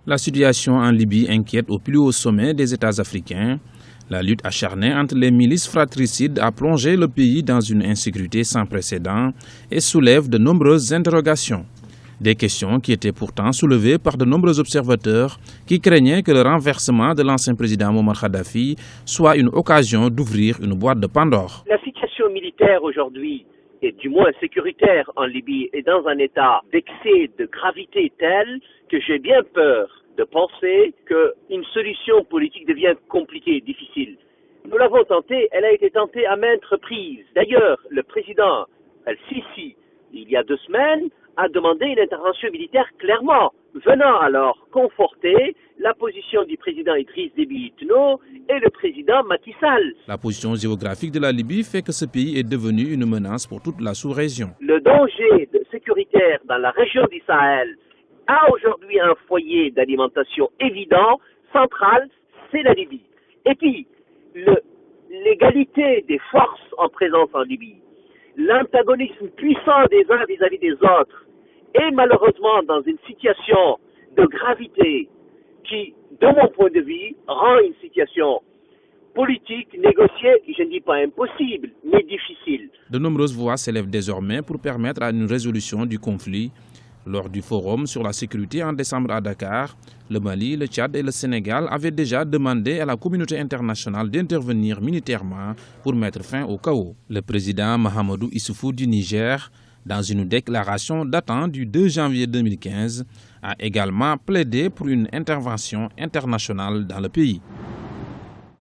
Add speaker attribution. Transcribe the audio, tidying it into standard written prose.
Speaker 1: La situation en Libye inquiète au plus haut sommet des États africains. La lutte acharnée entre les milices fratricides a plongé le pays dans une insécurité sans précédent et soulève de nombreuses interrogations. Des questions qui étaient pourtant soulevées par de nombreux observateurs qui craignaient que le renversement de l'ancien président Muammar Kadhafi soit une occasion d'ouvrir une boîte de Pandore.
Speaker 2: La situation militaire aujourd'hui, et du moins sécuritaire en Libye, est dans un état d'excès de gravité tel que j'ai bien peur de penser qu'une solution politique devient compliquée, difficile. Nous l'avons tentée, elle a été tentée à maintes reprises. D'ailleurs, le président El-Sisi, il y a 2 semaines, a demandé une intervention militaire clairement, venant alors conforter la position du président Idriss Déby Itno et le président Macky Sall.
Speaker 1: La position géographique de la Libye fait que ce pays est devenu une menace pour toute la sous-région.
Speaker 2: Le danger sécuritaire dans la région du Sahel a aujourd'hui un foyer d'alimentation évident, central, c'est la Libye. Et puis, l'égalité des forces en présence en Libye, l'antagonisme puissant des uns vis-à-vis des autres, est malheureusement dans une situation de gravité qui, de mon point de vue, rend une situation politique négociée, qui je ne dis pas impossible, mais difficile.
Speaker 1: De nombreuses voix s'élèvent désormais pour permettre à une résolution du conflit. Lors du forum sur la sécurité en décembre à Dakar, le Mali, le Tchad et le Sénégal avaient déjà demandé à la communauté internationale d'intervenir militairement pour mettre fin au chaos. Le président Mahamadou Issoufou du Niger, dans une déclaration datant du 2 janvier 2015, a également plaidé pour une intervention internationale dans le pays.